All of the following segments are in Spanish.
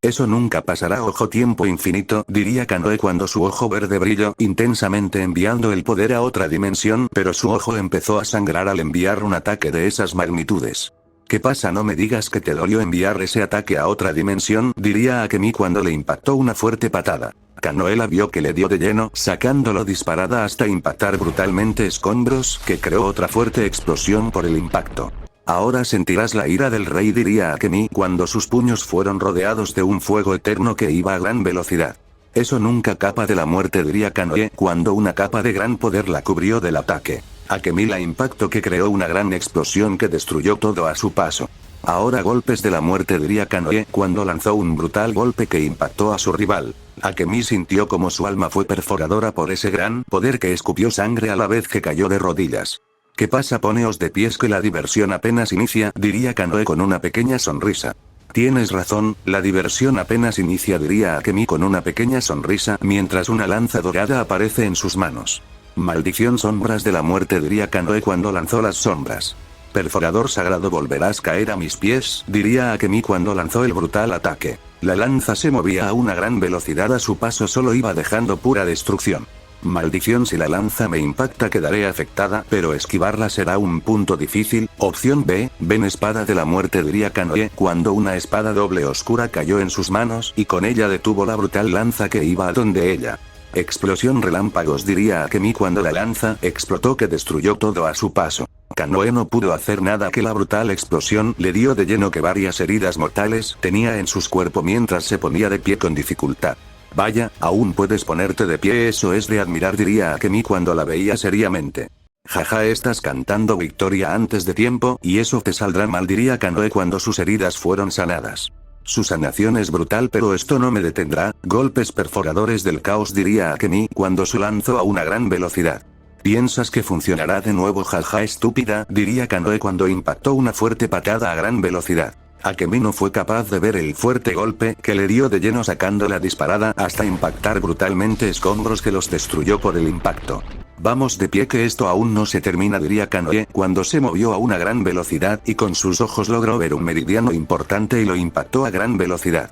Eso nunca pasará. Ojo tiempo infinito, diría Kanoe cuando su ojo verde brilló intensamente enviando el poder a otra dimensión, pero su ojo empezó a sangrar al enviar un ataque de esas magnitudes. ¿Qué pasa? No me digas que te dolió enviar ese ataque a otra dimensión, diría Akemi cuando le impactó una fuerte patada. Kanoe la vio que le dio de lleno, sacándolo disparada hasta impactar brutalmente escombros, que creó otra fuerte explosión por el impacto. Ahora sentirás la ira del rey, diría Akemi cuando sus puños fueron rodeados de un fuego eterno que iba a gran velocidad. Eso nunca capa de la muerte, diría Kanoe cuando una capa de gran poder la cubrió del ataque. Akemi la impacto que creó una gran explosión que destruyó todo a su paso. Ahora golpes de la muerte, diría Kanoe cuando lanzó un brutal golpe que impactó a su rival. Akemi sintió como su alma fue perforadora por ese gran poder que escupió sangre a la vez que cayó de rodillas. ¿Qué pasa? Poneos de pies que la diversión apenas inicia, diría Kanoe con una pequeña sonrisa. Tienes razón, la diversión apenas inicia, diría Akemi con una pequeña sonrisa mientras una lanza dorada aparece en sus manos. Maldición, sombras de la muerte, diría Kanoe cuando lanzó las sombras. Perforador sagrado, volverás a caer a mis pies, diría Akemi cuando lanzó el brutal ataque. La lanza se movía a una gran velocidad, a su paso solo iba dejando pura destrucción. Maldición, si la lanza me impacta quedaré afectada, pero esquivarla será un punto difícil. Opción B, ven espada de la muerte, diría Kanoe cuando una espada doble oscura cayó en sus manos y con ella detuvo la brutal lanza que iba a donde ella. Explosión, relámpagos, diría Akemi cuando la lanza explotó que destruyó todo a su paso. Kanoe no pudo hacer nada, que la brutal explosión le dio de lleno que varias heridas mortales tenía en sus cuerpos mientras se ponía de pie con dificultad. Vaya, aún puedes ponerte de pie, eso es de admirar, diría Akemi cuando la veía seriamente. Jaja, estás cantando victoria antes de tiempo, y eso te saldrá mal, diría Kanoe cuando sus heridas fueron sanadas. Su sanación es brutal, pero esto no me detendrá. Golpes perforadores del caos, diría Akemi cuando su lanzó a una gran velocidad. ¿Piensas que funcionará de nuevo? Jaja, estúpida, diría Kanoe cuando impactó una fuerte patada a gran velocidad. Akemi no fue capaz de ver el fuerte golpe que le dio de lleno sacándola disparada hasta impactar brutalmente escombros que los destruyó por el impacto. Vamos de pie que esto aún no se termina, diría Kanoe cuando se movió a una gran velocidad y con sus ojos logró ver un meridiano importante y lo impactó a gran velocidad.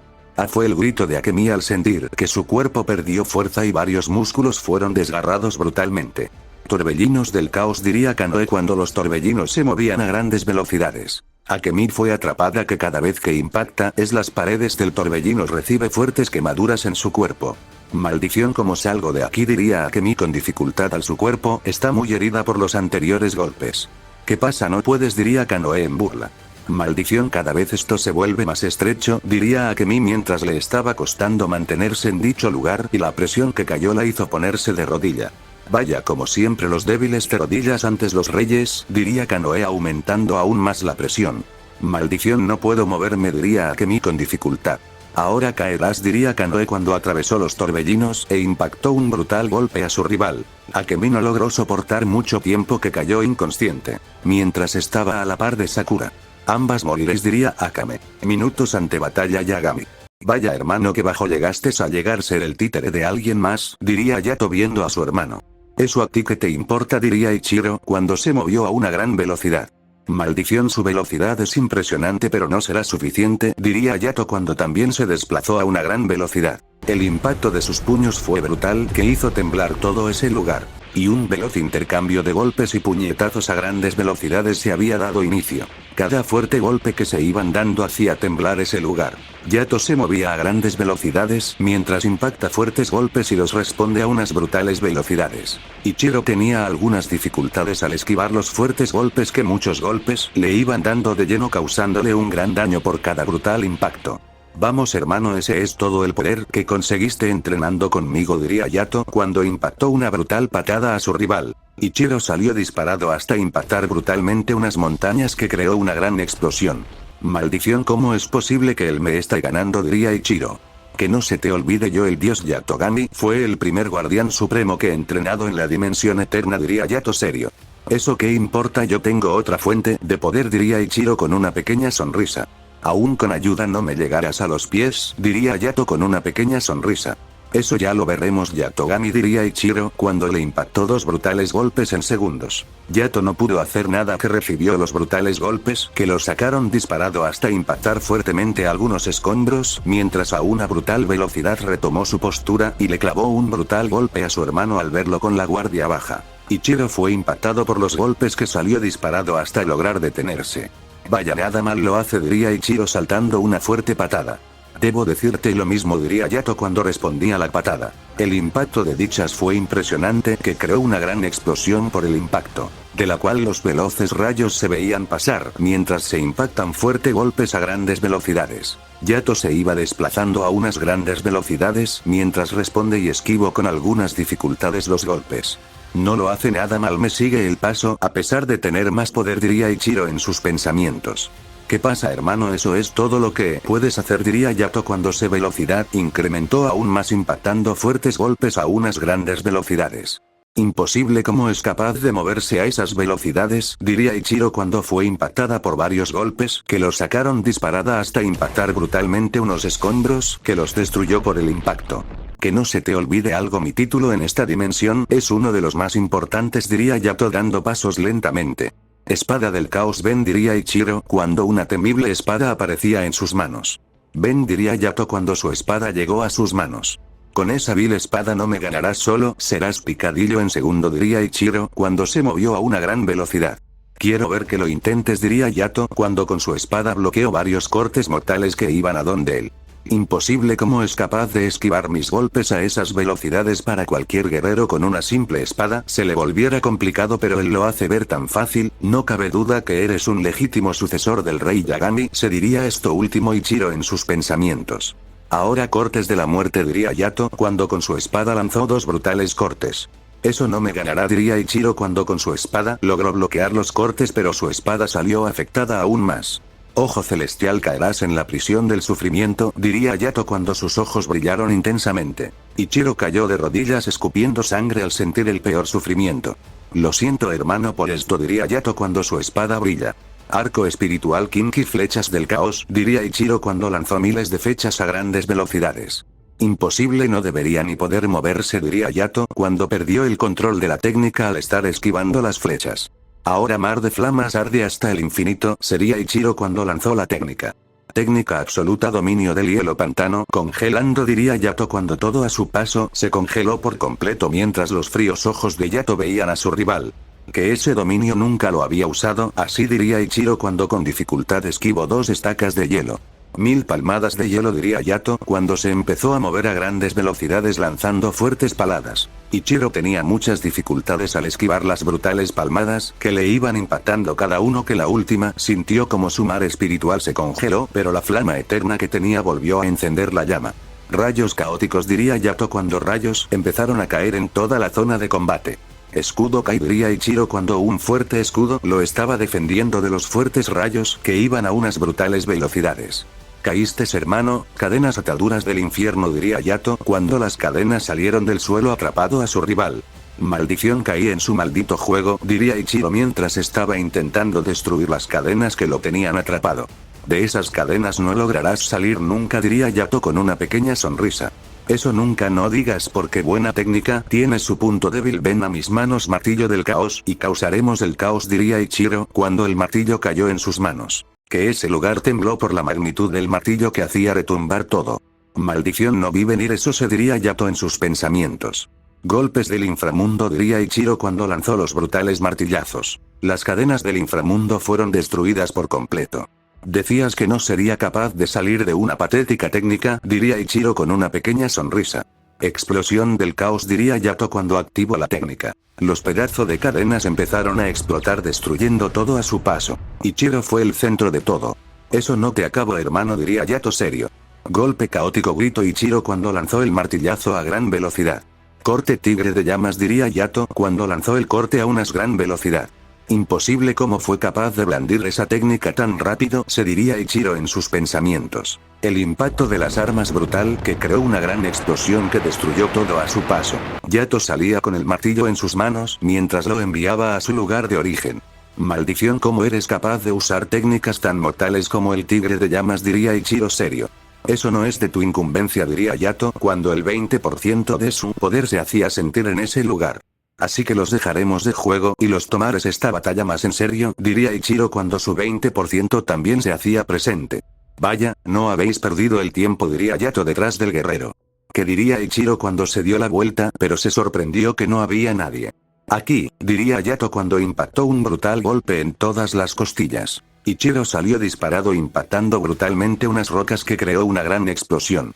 Fue el grito de Akemi al sentir que su cuerpo perdió fuerza y varios músculos fueron desgarrados brutalmente. Torbellinos del caos, diría Kanoe cuando los torbellinos se movían a grandes velocidades. Akemi fue atrapada que cada vez que impacta las paredes del torbellino recibe fuertes quemaduras en su cuerpo. Maldición, ¿cómo salgo de aquí? Diría Akemi con dificultad al su cuerpo está muy herida por los anteriores golpes. ¿Qué pasa? No puedes, diría Kanoe en burla. Maldición, cada vez esto se vuelve más estrecho, diría Akemi mientras le estaba costando mantenerse en dicho lugar y la presión que cayó la hizo ponerse de rodilla. Vaya, como siempre los débiles de rodillas antes los reyes, diría Kanoe aumentando aún más la presión. Maldición, no puedo moverme, diría Akemi con dificultad. Ahora caerás, diría Kanoe cuando atravesó los torbellinos e impactó un brutal golpe a su rival. Akemi no logró soportar mucho tiempo que cayó inconsciente, mientras estaba a la par de Sakura. Ambas moriréis, diría Akame. Minutos ante batalla Yagami. Vaya hermano, que bajo llegaste a llegar ser el títere de alguien más, diría Yato viendo a su hermano. Eso a ti que te importa, diría Ichiro cuando se movió a una gran velocidad. Maldición, su velocidad es impresionante pero no será suficiente, diría Yato cuando también se desplazó a una gran velocidad. El impacto de sus puños fue brutal que hizo temblar todo ese lugar. Y un veloz intercambio de golpes y puñetazos a grandes velocidades se había dado inicio. Cada fuerte golpe que se iban dando hacía temblar ese lugar. Yato se movía a grandes velocidades mientras impacta fuertes golpes y los responde a unas brutales velocidades. Ichiro tenía algunas dificultades al esquivar los fuertes golpes que muchos golpes le iban dando de lleno causándole un gran daño por cada brutal impacto. Vamos hermano, ese es todo el poder que conseguiste entrenando conmigo, diría Yato cuando impactó una brutal patada a su rival. Ichiro salió disparado hasta impactar brutalmente unas montañas que creó una gran explosión. Maldición, ¿cómo es posible que él me esté ganando? Diría Ichiro. Que no se te olvide, yo el dios Yatogami fue el primer guardián supremo que he entrenado en la dimensión eterna, diría Yato serio. Eso qué importa, yo tengo otra fuente de poder, diría Ichiro con una pequeña sonrisa. Aún con ayuda no me llegarás a los pies, diría Yato con una pequeña sonrisa. Eso ya lo veremos, Yatogami, diría Ichiro cuando le impactó dos brutales golpes en segundos. Yato no pudo hacer nada, que recibió los brutales golpes que lo sacaron disparado hasta impactar fuertemente algunos escombros, mientras a una brutal velocidad retomó su postura y le clavó un brutal golpe a su hermano al verlo con la guardia baja. Ichiro fue impactado por los golpes que salió disparado hasta lograr detenerse. Vaya, nada mal lo hace, diría Ichiro saltando una fuerte patada. Debo decirte lo mismo, diría Yato cuando respondía a la patada. El impacto de dichas fue impresionante, que creó una gran explosión por el impacto, de la cual los veloces rayos se veían pasar mientras se impactan fuerte golpes a grandes velocidades. Yato se iba desplazando a unas grandes velocidades mientras responde y esquivo con algunas dificultades los golpes. No lo hace nada mal, me sigue el paso a pesar de tener más poder, diría Ichiro en sus pensamientos. ¿Qué pasa, hermano? Eso es todo lo que puedes hacer, diría Yato cuando su velocidad incrementó aún más impactando fuertes golpes a unas grandes velocidades. Imposible, ¿cómo es capaz de moverse a esas velocidades? Diría Ichiro cuando fue impactada por varios golpes que lo sacaron disparada hasta impactar brutalmente unos escombros que los destruyó por el impacto. Que no se te olvide algo, mi título en esta dimensión es uno de los más importantes, diría Yato dando pasos lentamente. Espada del caos, ven, diría Ichiro cuando una temible espada aparecía en sus manos. Ven, diría Yato cuando su espada llegó a sus manos. Con esa vil espada no me ganarás, solo serás picadillo en segundo, diría Ichiro cuando se movió a una gran velocidad. Quiero ver que lo intentes, diría Yato cuando con su espada bloqueó varios cortes mortales que iban a donde él. Imposible, ¿cómo es capaz de esquivar mis golpes a esas velocidades? Para cualquier guerrero con una simple espada se le volviera complicado, pero él lo hace ver tan fácil. No cabe duda que eres un legítimo sucesor del rey Yagami, se diría esto último Ichiro en sus pensamientos. Ahora cortes de la muerte, diría Yato cuando con su espada lanzó dos brutales cortes. Eso no me ganará, diría Ichiro cuando con su espada logró bloquear los cortes, pero su espada salió afectada aún más. Ojo celestial, caerás en la prisión del sufrimiento, diría Yato cuando sus ojos brillaron intensamente. Ichiro cayó de rodillas escupiendo sangre al sentir el peor sufrimiento. Lo siento, hermano, por esto, diría Yato cuando su espada brilla. Arco espiritual Kinki, flechas del caos, diría Ichiro cuando lanzó miles de flechas a grandes velocidades. Imposible, no debería ni poder moverse, diría Yato cuando perdió el control de la técnica al estar esquivando las flechas. Ahora mar de flamas arde hasta el infinito, sería Ichiro cuando lanzó la técnica. Técnica absoluta, dominio del hielo pantano, congelando, diría Yato cuando todo a su paso se congeló por completo mientras los fríos ojos de Yato veían a su rival. Que ese dominio nunca lo había usado, así diría Ichiro cuando con dificultad esquivó dos estacas de hielo. 1000 palmadas de hielo, diría Yato cuando se empezó a mover a grandes velocidades lanzando fuertes paladas. Ichiro tenía muchas dificultades al esquivar las brutales palmadas que le iban impactando cada uno, que la última sintió como su mar espiritual se congeló, pero la flama eterna que tenía volvió a encender la llama. Rayos caóticos, diría Yato cuando rayos empezaron a caer en toda la zona de combate. Escudo Kai, diría Ichiro cuando un fuerte escudo lo estaba defendiendo de los fuertes rayos que iban a unas brutales velocidades. Caíste, hermano, cadenas, ataduras del infierno, diría Yato cuando las cadenas salieron del suelo atrapado a su rival. Maldición, caí en su maldito juego, diría Ichiro mientras estaba intentando destruir las cadenas que lo tenían atrapado. De esas cadenas no lograrás salir nunca, diría Yato con una pequeña sonrisa. Eso nunca, no digas, porque buena técnica tiene su punto débil. Ven a mis manos, martillo del caos, y causaremos el caos, diría Ichiro cuando el martillo cayó en sus manos. Que ese lugar tembló por la magnitud del martillo que hacía retumbar todo. Maldición, no vi venir eso, se diría Yato en sus pensamientos. Golpes del inframundo, diría Ichiro cuando lanzó los brutales martillazos. Las cadenas del inframundo fueron destruidas por completo. Decías que no sería capaz de salir de una patética técnica, diría Ichiro con una pequeña sonrisa. Explosión del caos, diría Yato cuando activó la técnica. Los pedazos de cadenas empezaron a explotar destruyendo todo a su paso. Ichiro fue el centro de todo. Eso no te acabo, hermano, diría Yato serio. Golpe caótico, gritó Ichiro cuando lanzó el martillazo a gran velocidad. Corte tigre de llamas, diría Yato cuando lanzó el corte a una gran velocidad. Imposible, cómo fue capaz de blandir esa técnica tan rápido, se diría Ichiro en sus pensamientos. El impacto de las armas brutal que creó una gran explosión que destruyó todo a su paso. Yato salía con el martillo en sus manos mientras lo enviaba a su lugar de origen. Maldición, cómo eres capaz de usar técnicas tan mortales como el tigre de llamas, diría Ichiro serio. Eso no es de tu incumbencia, diría Yato cuando el 20% de su poder se hacía sentir en ese lugar. Así que los dejaremos de juego y los tomares esta batalla más en serio, diría Ichiro cuando su 20% también se hacía presente. Vaya, no habéis perdido el tiempo, diría Yato detrás del guerrero. ¿Qué diría Ichiro cuando se dio la vuelta, pero se sorprendió que no había nadie? Aquí, diría Yato cuando impactó un brutal golpe en todas las costillas. Ichiro salió disparado impactando brutalmente unas rocas que creó una gran explosión.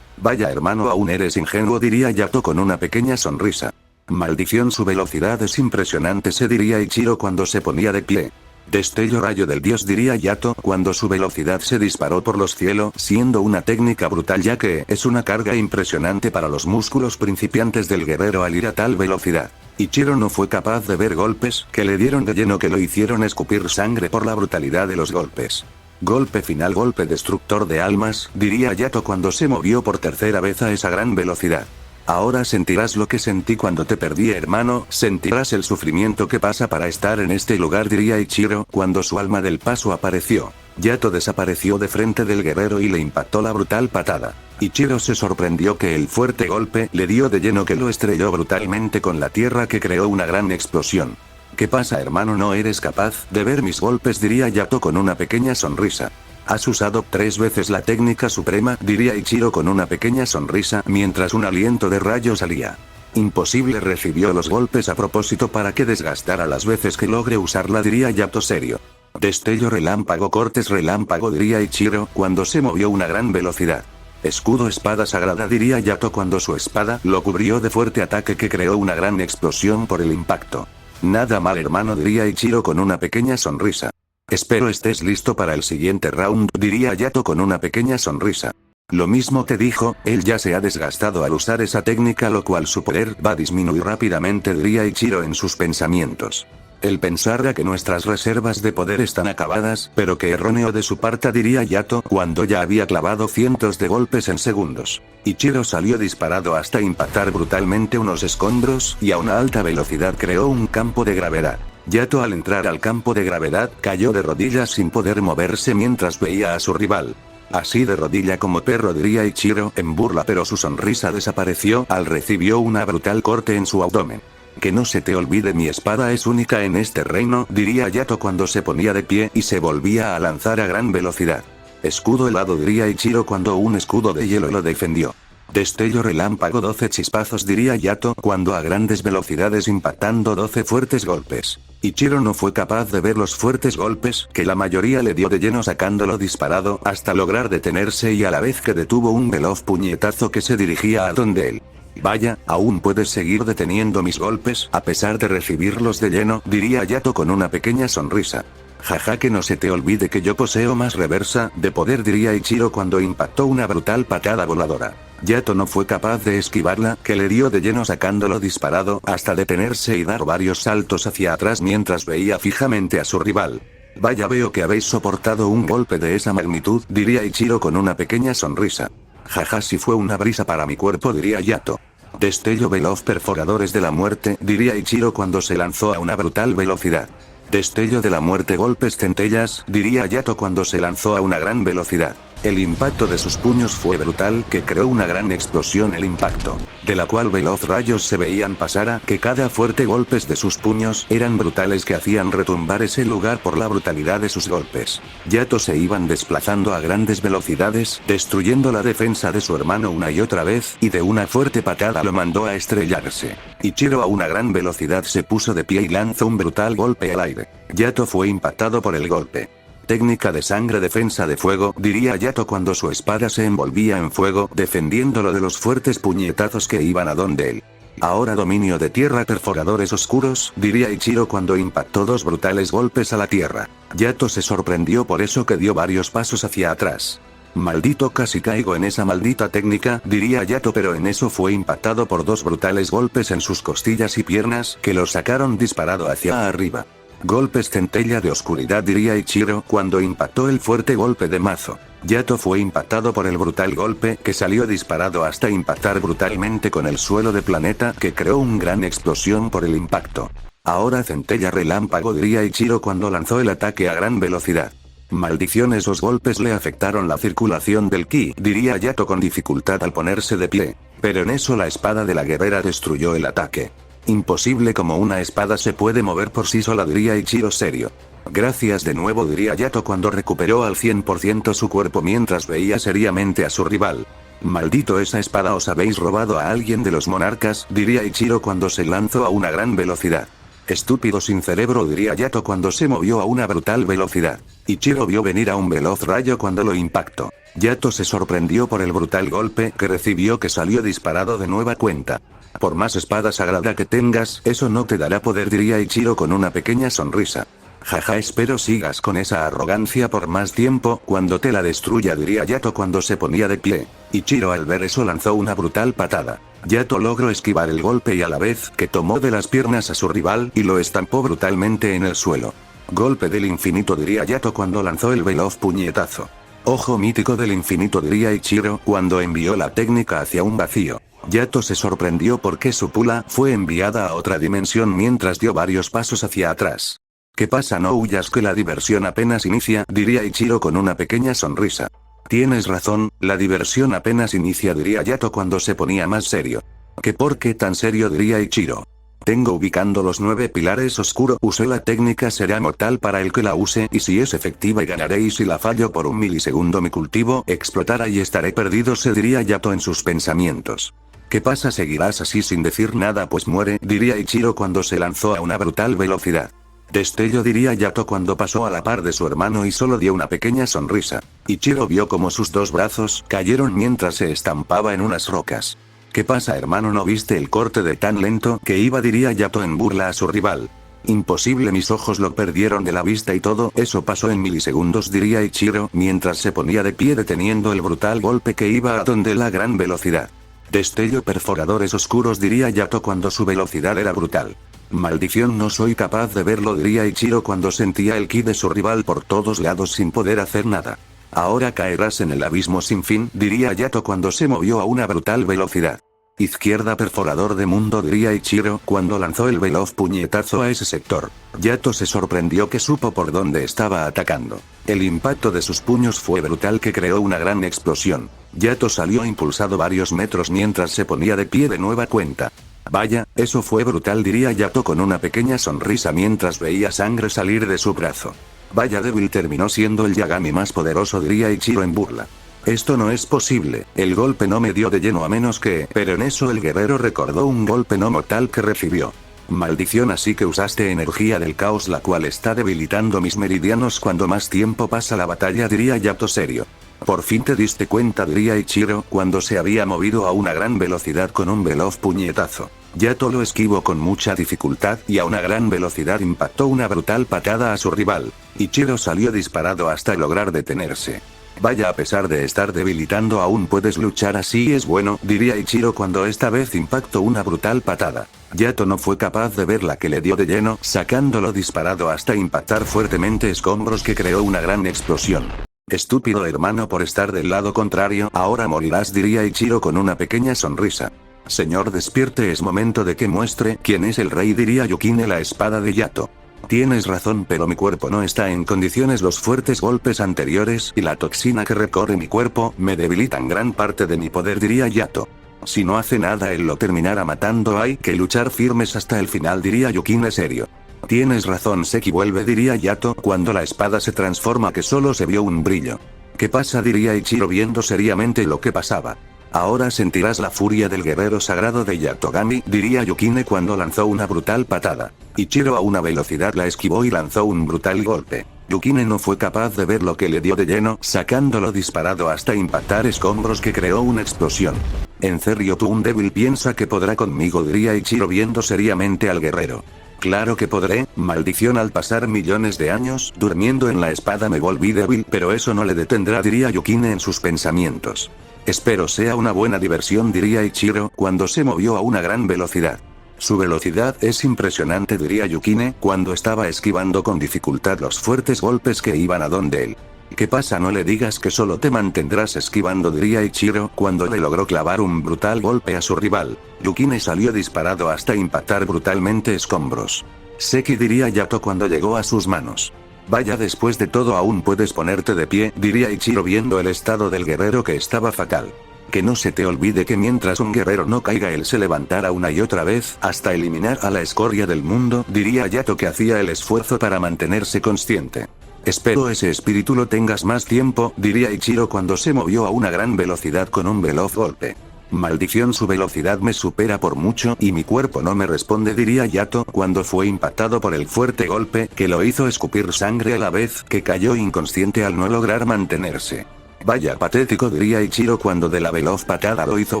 Vaya hermano, aún eres ingenuo, diría Yato con una pequeña sonrisa. Maldición, su velocidad es impresionante, se diría Ichiro cuando se ponía de pie. Destello rayo del dios, diría Yato cuando su velocidad se disparó por los cielos, siendo una técnica brutal ya que es una carga impresionante para los músculos principiantes del guerrero al ir a tal velocidad. Ichiro no fue capaz de ver golpes que le dieron de lleno que lo hicieron escupir sangre por la brutalidad de los golpes. Golpe final, golpe destructor de almas, diría Yato cuando se movió por tercera vez a esa gran velocidad. Ahora sentirás lo que sentí cuando te perdí, hermano, sentirás el sufrimiento que pasa para estar en este lugar, diría Ichiro cuando su alma del paso apareció. Yato desapareció de frente del guerrero y le impactó la brutal patada. Ichiro se sorprendió que el fuerte golpe le dio de lleno que lo estrelló brutalmente con la tierra que creó una gran explosión. ¿Qué pasa, hermano? ¿No eres capaz de ver mis golpes?, diría Yato con una pequeña sonrisa. Has usado 3 veces la técnica suprema, diría Ichiro con una pequeña sonrisa mientras un aliento de rayo salía. Imposible, recibió los golpes a propósito para que desgastara las veces que logre usarla, diría Yato serio. Destello relámpago, cortes relámpago, diría Ichiro cuando se movió a una gran velocidad. Escudo espada sagrada, diría Yato cuando su espada lo cubrió de fuerte ataque que creó una gran explosión por el impacto. Nada mal, hermano, diría Ichiro con una pequeña sonrisa. Espero estés listo para el siguiente round, diría Yato con una pequeña sonrisa. Lo mismo te dijo, él ya se ha desgastado al usar esa técnica, lo cual su poder va a disminuir rápidamente, diría Ichiro en sus pensamientos. El pensar a que nuestras reservas de poder están acabadas, pero que erróneo de su parte, diría Yato cuando ya había clavado cientos de golpes en segundos. Ichiro salió disparado hasta impactar brutalmente unos escombros y a una alta velocidad creó un campo de gravedad. Yato al entrar al campo de gravedad cayó de rodillas sin poder moverse mientras veía a su rival. Así de rodilla como perro, diría Ichiro en burla, pero su sonrisa desapareció al recibió una brutal corte en su abdomen. Que no se te olvide, mi espada es única en este reino, diría Yato cuando se ponía de pie y se volvía a lanzar a gran velocidad. Escudo helado, diría Ichiro cuando un escudo de hielo lo defendió. Destello relámpago, 12 chispazos, diría Yato cuando a grandes velocidades impactando 12 fuertes golpes. Ichiro no fue capaz de ver los fuertes golpes que la mayoría le dio de lleno sacándolo disparado hasta lograr detenerse y a la vez que detuvo un veloz puñetazo que se dirigía a donde él. Vaya, aún puedes seguir deteniendo mis golpes a pesar de recibirlos de lleno, diría Yato con una pequeña sonrisa. Jaja, que no se te olvide que yo poseo más reversa de poder, diría Ichiro cuando impactó una brutal patada voladora. Yato no fue capaz de esquivarla, que le dio de lleno sacándolo disparado hasta detenerse y dar varios saltos hacia atrás mientras veía fijamente a su rival. Vaya, veo que habéis soportado un golpe de esa magnitud, diría Ichiro con una pequeña sonrisa. Jaja, si fue una brisa para mi cuerpo, diría Yato. Destello veloz, perforadores de la muerte, diría Ichiro cuando se lanzó a una brutal velocidad. Destello de la muerte, golpes centellas, diría Yato cuando se lanzó a una gran velocidad. El impacto de sus puños fue brutal, que creó una gran explosión el impacto, de la cual veloz rayos se veían pasar a que cada fuerte golpes de sus puños eran brutales que hacían retumbar ese lugar por la brutalidad de sus golpes. Yato se iban desplazando a grandes velocidades, destruyendo la defensa de su hermano una y otra vez, y de una fuerte patada lo mandó a estrellarse. Ichiro a una gran velocidad se puso de pie y lanzó un brutal golpe al aire. Yato fue impactado por el golpe. Técnica de sangre, defensa de fuego, diría Yato cuando su espada se envolvía en fuego, defendiéndolo de los fuertes puñetazos que iban a donde él. Ahora dominio de tierra, perforadores oscuros, diría Ichiro cuando impactó 2 brutales golpes a la tierra. Yato se sorprendió por eso que dio varios pasos hacia atrás. Maldito, casi caigo en esa maldita técnica, diría Yato, pero en eso fue impactado por 2 brutales golpes en sus costillas y piernas que lo sacaron disparado hacia arriba. Golpes centella de oscuridad, diría Ichiro cuando impactó el fuerte golpe de mazo. Yato fue impactado por el brutal golpe que salió disparado hasta impactar brutalmente con el suelo de planeta que creó una gran explosión por el impacto. Ahora centella relámpago, diría Ichiro cuando lanzó el ataque a gran velocidad. Maldición, esos golpes le afectaron la circulación del ki, diría Yato con dificultad al ponerse de pie. Pero en eso la espada de la guerrera destruyó el ataque. Imposible, como una espada se puede mover por sí sola, diría Ichiro serio. Gracias de nuevo, diría Yato cuando recuperó al 100% su cuerpo mientras veía seriamente a su rival. Maldito, esa espada, os habéis robado a alguien de los monarcas, diría Ichiro cuando se lanzó a una gran velocidad. Estúpido sin cerebro, diría Yato cuando se movió a una brutal velocidad. Ichiro vio venir a un veloz rayo cuando lo impactó. Yato se sorprendió por el brutal golpe que recibió, que salió disparado de nueva cuenta. Por más espada sagrada que tengas, eso no te dará poder, diría Ichiro con una pequeña sonrisa. Jaja, espero sigas con esa arrogancia por más tiempo, cuando te la destruya, diría Yato cuando se ponía de pie. Ichiro al ver eso lanzó una brutal patada. Yato logró esquivar el golpe y a la vez que tomó de las piernas a su rival y lo estampó brutalmente en el suelo. Golpe del infinito, diría Yato cuando lanzó el veloz puñetazo. Ojo mítico del infinito, diría Ichiro cuando envió la técnica hacia un vacío. Yato se sorprendió porque su pula fue enviada a otra dimensión mientras dio varios pasos hacia atrás. ¿Qué pasa? No huyas, que la diversión apenas inicia, diría Ichiro con una pequeña sonrisa. Tienes razón, la diversión apenas inicia, diría Yato cuando se ponía más serio. ¿Qué por qué tan serio? Diría Ichiro. Tengo ubicando los 9 pilares oscuro, usé la técnica, será mortal para el que la use y si es efectiva y ganaré, y si la fallo por un milisegundo mi cultivo explotará y estaré perdido, se diría Yato en sus pensamientos. ¿Qué pasa? ¿Seguirás así sin decir nada? Pues muere, diría Ichiro cuando se lanzó a una brutal velocidad. Destello, diría Yato cuando pasó a la par de su hermano y solo dio una pequeña sonrisa. Ichiro vio como sus dos brazos cayeron mientras se estampaba en unas rocas. ¿Qué pasa, hermano? ¿No viste el corte de tan lento que iba? Diría Yato en burla a su rival. Imposible, mis ojos lo perdieron de la vista y todo eso pasó en milisegundos, diría Ichiro mientras se ponía de pie deteniendo el brutal golpe que iba a donde la gran velocidad. Destello, perforadores oscuros, diría Yato cuando su velocidad era brutal. Maldición, no soy capaz de verlo, diría Ichiro cuando sentía el ki de su rival por todos lados sin poder hacer nada. Ahora caerás en el abismo sin fin, diría Yato cuando se movió a una brutal velocidad. Izquierda, perforador de mundo, diría Ichiro cuando lanzó el veloz puñetazo a ese sector. Yato se sorprendió que supo por dónde estaba atacando. El impacto de sus puños fue brutal que creó una gran explosión. Yato salió impulsado varios metros mientras se ponía de pie de nueva cuenta. Vaya, eso fue brutal, diría Yato con una pequeña sonrisa mientras veía sangre salir de su brazo. Vaya débil, terminó siendo el Yagami más poderoso, diría Ichiro en burla. Esto no es posible, el golpe no me dio de lleno a menos que... Pero en eso el guerrero recordó un golpe no mortal que recibió. Maldición, así que usaste energía del caos, la cual está debilitando mis meridianos cuando más tiempo pasa la batalla, diría Yato serio. Por fin te diste cuenta, diría Ichiro cuando se había movido a una gran velocidad con un veloz puñetazo. Yato lo esquivó con mucha dificultad y a una gran velocidad impactó una brutal patada a su rival. Ichiro salió disparado hasta lograr detenerse. Vaya, a pesar de estar debilitando aún puedes luchar, así es bueno, diría Ichiro cuando esta vez impactó una brutal patada. Yato no fue capaz de ver la que le dio de lleno, sacándolo disparado hasta impactar fuertemente escombros que creó una gran explosión. Estúpido hermano por estar del lado contrario, ahora morirás, diría Ichiro con una pequeña sonrisa. Señor, despierte, es momento de que muestre quién es el rey, diría Yukine, la espada de Yato. Tienes razón, pero mi cuerpo no está en condiciones, los fuertes golpes anteriores y la toxina que recorre mi cuerpo me debilitan gran parte de mi poder, diría Yato. Si no hace nada él lo terminará matando, hay que luchar firmes hasta el final, diría Yukine serio. Tienes razón, Seki vuelve, diría Yato cuando la espada se transforma que solo se vio un brillo. ¿Qué pasa? Diría Ichiro viendo seriamente lo que pasaba. Ahora sentirás la furia del guerrero sagrado de Yatogami, diría Yukine cuando lanzó una brutal patada. Ichiro a una velocidad la esquivó y lanzó un brutal golpe. Yukine no fue capaz de ver lo que le dio de lleno, sacándolo disparado hasta impactar escombros que creó una explosión. En serio, tú un débil piensa que podrá conmigo, diría Ichiro viendo seriamente al guerrero. Claro que podré, maldición, al pasar millones de años durmiendo en la espada me volví débil, pero eso no le detendrá, diría Yukine en sus pensamientos. Espero sea una buena diversión, diría Ichiro cuando se movió a una gran velocidad. Su velocidad es impresionante, diría Yukine cuando estaba esquivando con dificultad los fuertes golpes que iban a donde él. ¿Qué pasa? No le digas que solo te mantendrás esquivando, diría Ichiro cuando le logró clavar un brutal golpe a su rival. Yukine salió disparado hasta impactar brutalmente escombros. Seki, diría Yato cuando llegó a sus manos. Vaya, después de todo aún puedes ponerte de pie, diría Ichiro viendo el estado del guerrero que estaba fatal. Que no se te olvide que mientras un guerrero no caiga él se levantará una y otra vez hasta eliminar a la escoria del mundo, diría Yato que hacía el esfuerzo para mantenerse consciente. Espero ese espíritu lo tengas más tiempo, diría Ichiro cuando se movió a una gran velocidad con un veloz golpe. Maldición, su velocidad me supera por mucho y mi cuerpo no me responde, diría Yato cuando fue impactado por el fuerte golpe que lo hizo escupir sangre a la vez que cayó inconsciente al no lograr mantenerse. Vaya patético, diría Ichiro cuando de la veloz patada lo hizo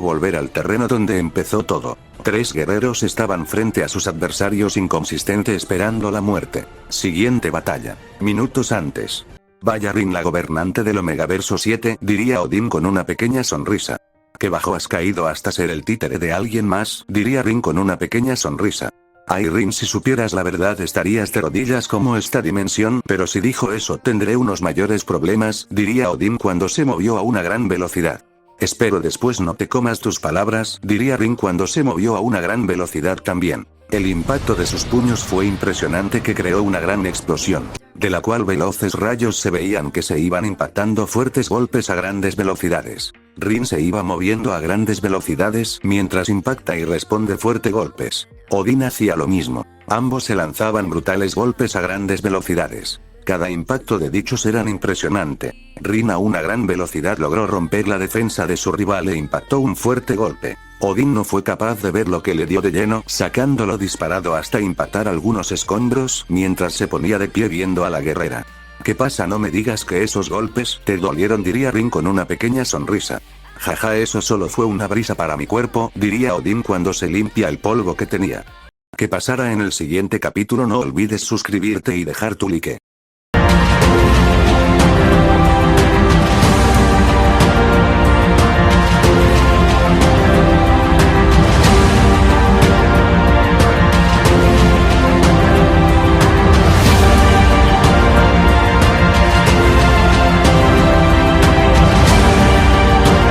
volver al terreno donde empezó todo. 3 guerreros estaban frente a sus adversarios inconsistente esperando la muerte. Siguiente batalla. Minutos antes. Vaya, Rin, la gobernante del Omegaverso 7, diría Odin con una pequeña sonrisa. ¿Qué bajo has caído hasta ser el títere de alguien más? Diría Rin con una pequeña sonrisa. Ay, Rin, si supieras la verdad estarías de rodillas como esta dimensión, pero si dijo eso tendré unos mayores problemas, diría Odin cuando se movió a una gran velocidad. Espero después no te comas tus palabras, diría Rin cuando se movió a una gran velocidad también. El impacto de sus puños fue impresionante que creó una gran explosión, de la cual veloces rayos se veían que se iban impactando fuertes golpes a grandes velocidades. Rin se iba moviendo a grandes velocidades mientras impacta y responde fuerte golpes. Odin hacía lo mismo. Ambos se lanzaban brutales golpes a grandes velocidades. Cada impacto de dichos eran impresionante. Rin a una gran velocidad logró romper la defensa de su rival e impactó un fuerte golpe. Odin no fue capaz de ver lo que le dio de lleno, sacándolo disparado hasta impactar algunos escombros, mientras se ponía de pie viendo a la guerrera. ¿Qué pasa? No me digas que esos golpes te dolieron, diría Rin con una pequeña sonrisa. Jaja, eso solo fue una brisa para mi cuerpo, diría Odin cuando se limpia el polvo que tenía. ¿Qué pasará en el siguiente capítulo? No olvides suscribirte y dejar tu like.